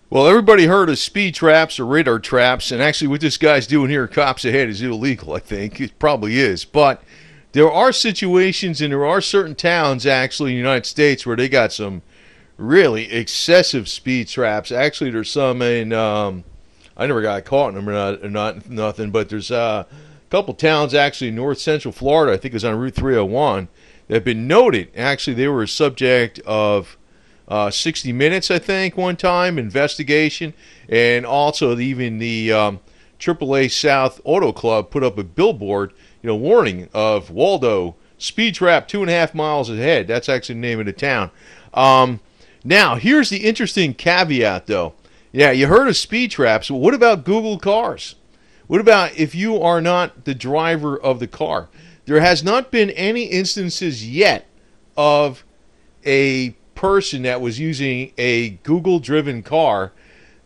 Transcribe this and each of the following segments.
Well, everybody heard of speed traps or radar traps, and actually, what this guy's doing here, cops ahead, is illegal. I think it probably is, but there are situations and there are certain towns actually in the United States where they got some really excessive speed traps. Actually, there's some in. I never got caught in them or not nothing, but there's a couple towns actually in north central Florida. I think it was on Route 301 that have been noted. Actually, they were a subject of 60 Minutes, I think, one time, investigation, and also even the AAA South Auto Club put up a billboard, warning of Waldo, speed trap 2.5 miles ahead. That's actually the name of the town. Now, here's the interesting caveat, though. Yeah, you heard of speed traps, but what about Google cars? What about if you are not the driver of the car? There has not been any instances yet of a person that was using a Google driven car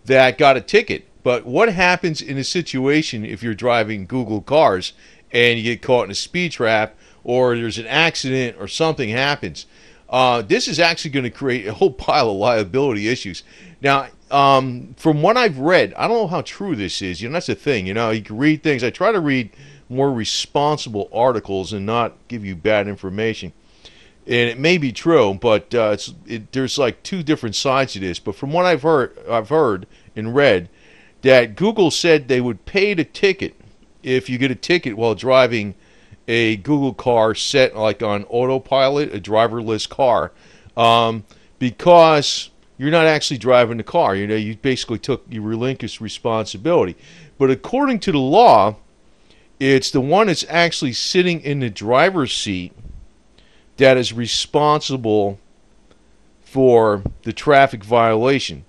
that got a ticket. But what happens in a situation if you're driving Google cars and you get caught in a speed trap or there's an accident or something happens? This is actually going to create a whole pile of liability issues. Now, from what I've read, I don't know how true this is. That's the thing. You can read things. I try to read more responsible articles and not give you bad information. And it may be true, but there's like two different sides to this. But from what I've heard and read that Google said they would pay the ticket if you get a ticket while driving a Google car set like on autopilot, a driverless car, because you're not actually driving the car. You basically you relinquished responsibility. But according to the law, it's the one that's actually sitting in the driver's seat that is responsible for the traffic violation.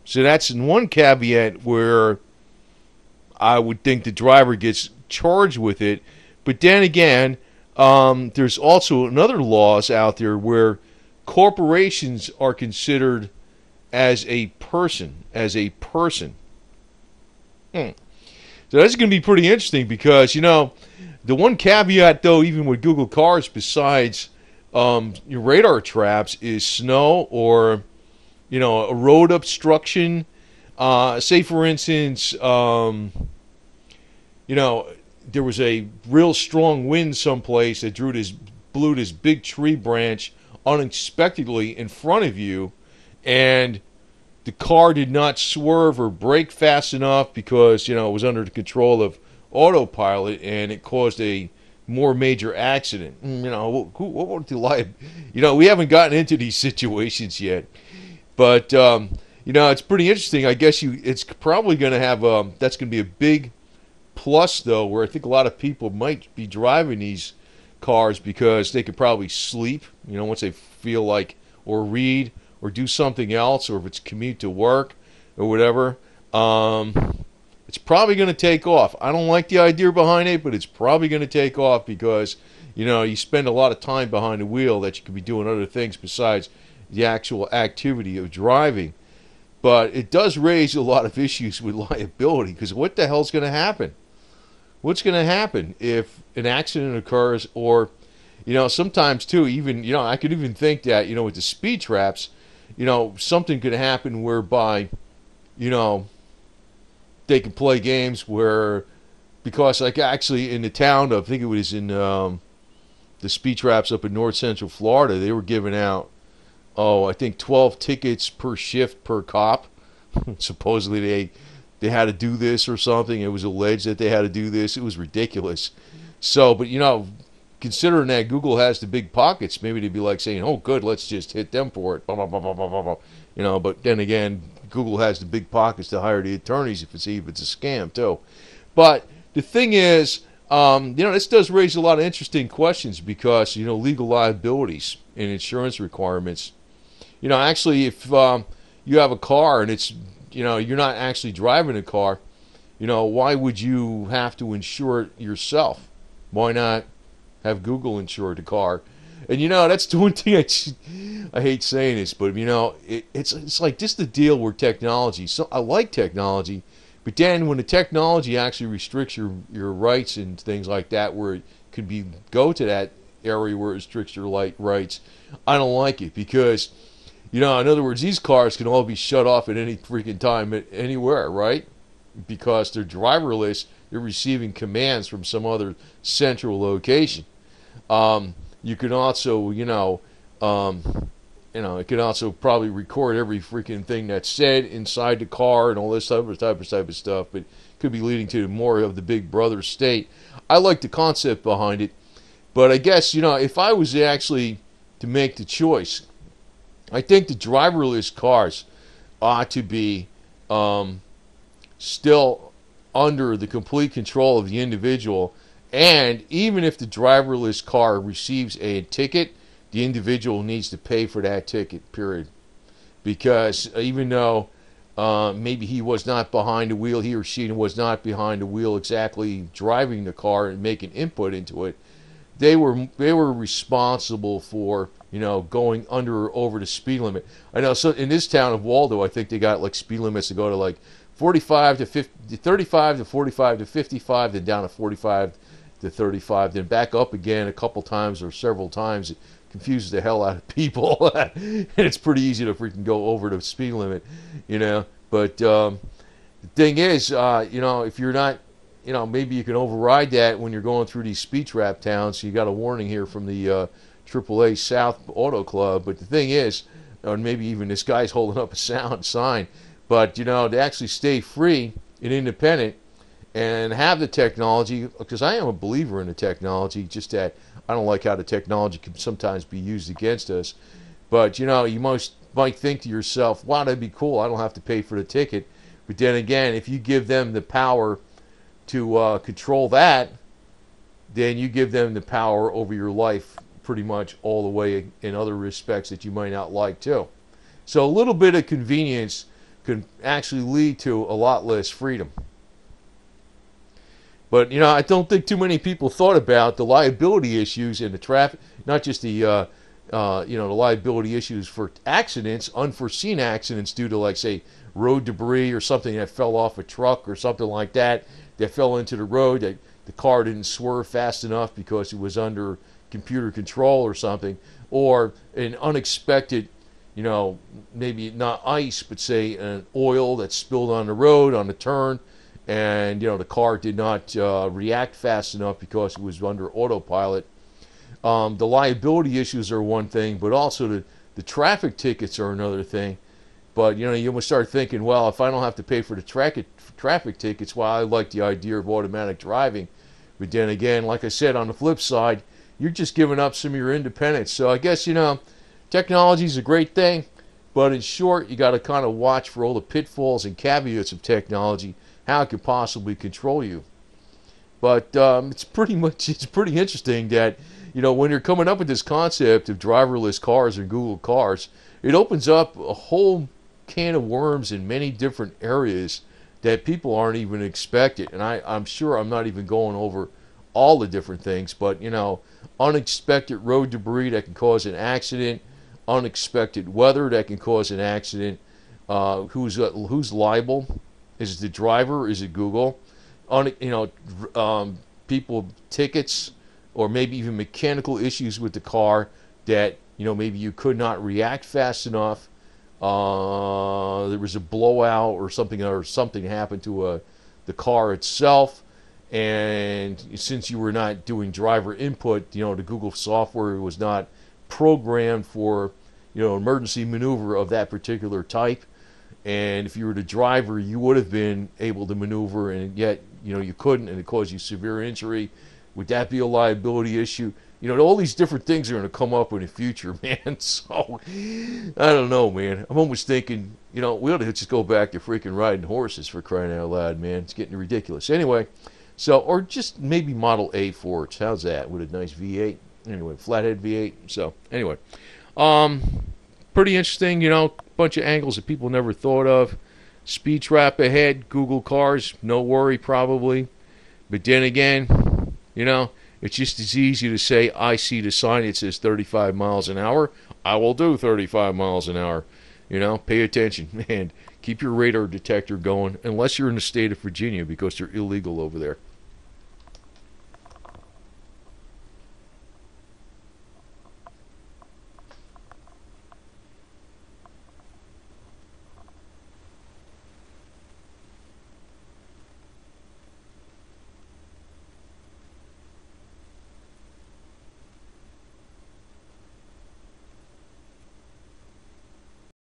So that's in one caveat where I would think the driver gets charged with it. But then again, there's also another laws out there where corporations are considered as a person. So that's going to be pretty interesting because, the one caveat, though, even with Google cars, besides your radar traps, is snow or, a road obstruction. Say, for instance, there was a real strong wind someplace that blew this big tree branch unexpectedly in front of you, and the car did not swerve or brake fast enough because it was under the control of autopilot, and it caused a more major accident. What would the lie? We haven't gotten into these situations yet, but it's pretty interesting. I guess it's probably going to have that's going to be a big plus, though, where I think a lot of people might be driving these cars because they could probably sleep, once they feel like, or read, or do something else, or if it's commute to work or whatever. It's probably going to take off. I don't like the idea behind it, but it's probably going to take off because, you spend a lot of time behind the wheel that you could be doing other things besides the actual activity of driving. But it does raise a lot of issues with liability because what the hell's going to happen? What's going to happen if an accident occurs, or, sometimes too, even, I could even think that, with the speed traps, something could happen whereby, they can play games where, because like actually in the town of, I think it was in the speed traps up in north central Florida, they were giving out, I think 12 tickets per shift per cop. Supposedly they had to do this or something. It was alleged that they had to do this. It was ridiculous. So, but considering that Google has the big pockets, maybe they'd be like saying, "Oh, good, let's just hit them for it." Blah, blah, blah, blah, blah, blah. But then again, Google has the big pockets to hire the attorneys if it's a scam too. But the thing is, this does raise a lot of interesting questions because legal liabilities and insurance requirements. Actually, if you have a car and it's you're not actually driving a car, why would you have to insure it yourself? Why not have Google insure the car? And that's the one thing I hate saying this, but it's like just the deal with technology. So I like technology, but then when the technology actually restricts your rights and things like that, where it could go to that area where it restricts your rights, I don't like it because You know, in other words, these cars can all be shut off at any freaking time, anywhere, right? Because they're driverless. They're receiving commands from some other central location. You can also, it can also probably record every freaking thing that's said inside the car and all this type of stuff. But it could be leading to more of the Big Brother state. I like the concept behind it, but I guess if I was actually to make the choice, I think the driverless cars ought to be still under the complete control of the individual. And even if the driverless car receives a ticket, the individual needs to pay for that ticket, period. Because even though maybe he was not behind the wheel, he or she was not behind the wheel exactly driving the car and making input into it, they were responsible for going under or over the speed limit. I know, so in this town of Waldo, I think they got like speed limits to go to like 45 to 50, 35 to 45 to 55, then down to 45 to 35, then back up again a couple times or several times. It confuses the hell out of people, and it's pretty easy to freaking go over the speed limit, But the thing is, if you're not, maybe you can override that when you're going through these speed trap towns. So you got a warning here from the AAA South Auto Club. But the thing is, or maybe even this guy's holding up a sound sign. But to actually stay free and independent and have the technology, because I am a believer in the technology, just that I don't like how the technology can sometimes be used against us. But you might think to yourself, wow, that'd be cool, I don't have to pay for the ticket. But then again, if you give them the power to control that, then you give them the power over your life pretty much all the way in other respects that you might not like too. So a little bit of convenience can actually lead to a lot less freedom. But I don't think too many people thought about the liability issues in the traffic, not just the the liability issues for accidents, unforeseen accidents due to, like, say, road debris or something that fell off a truck or something like that fell into the road, that the car didn't swerve fast enough because it was under computer control or something, or an unexpected, maybe not ice, but say an oil that spilled on the road on the turn, and the car did not react fast enough because it was under autopilot. The liability issues are one thing, but also the traffic tickets are another thing. But you almost start thinking, well, if I don't have to pay for the traffic tickets, well, I like the idea of automatic driving. But then again, like I said, on the flip side, you're just giving up some of your independence. So I guess technology is a great thing, but in short, you got to kind of watch for all the pitfalls and caveats of technology, how it could possibly control you. But it's pretty interesting that when you're coming up with this concept of driverless cars and Google cars, it opens up a whole can of worms in many different areas that people aren't even expecting. And I'm sure I'm not even going over all the different things, but unexpected road debris that can cause an accident, unexpected weather that can cause an accident. Who's liable? Is it the driver? Is it Google? People tickets, or maybe even mechanical issues with the car that maybe you could not react fast enough. There was a blowout or something happened to the car itself, and since you were not doing driver input, the Google software was not programmed for emergency maneuver of that particular type. And if you were the driver, you would have been able to maneuver, and yet you couldn't, and it caused you severe injury. Would that be a liability issue? All these different things are going to come up in the future, man. So, I don't know, man. I'm almost thinking, we ought to just go back to freaking riding horses, for crying out loud, man. It's getting ridiculous. Anyway, so, or just maybe Model A Fords. How's that? With a nice V8. Anyway, flathead V8. So, anyway. Pretty interesting, bunch of angles that people never thought of. Speed trap ahead, Google cars, no worry probably. But then again, it's just as easy to say, I see the sign that says 35 miles an hour. I will do 35 miles an hour. Pay attention, man. Keep your radar detector going, unless you're in the state of Virginia, because they're illegal over there.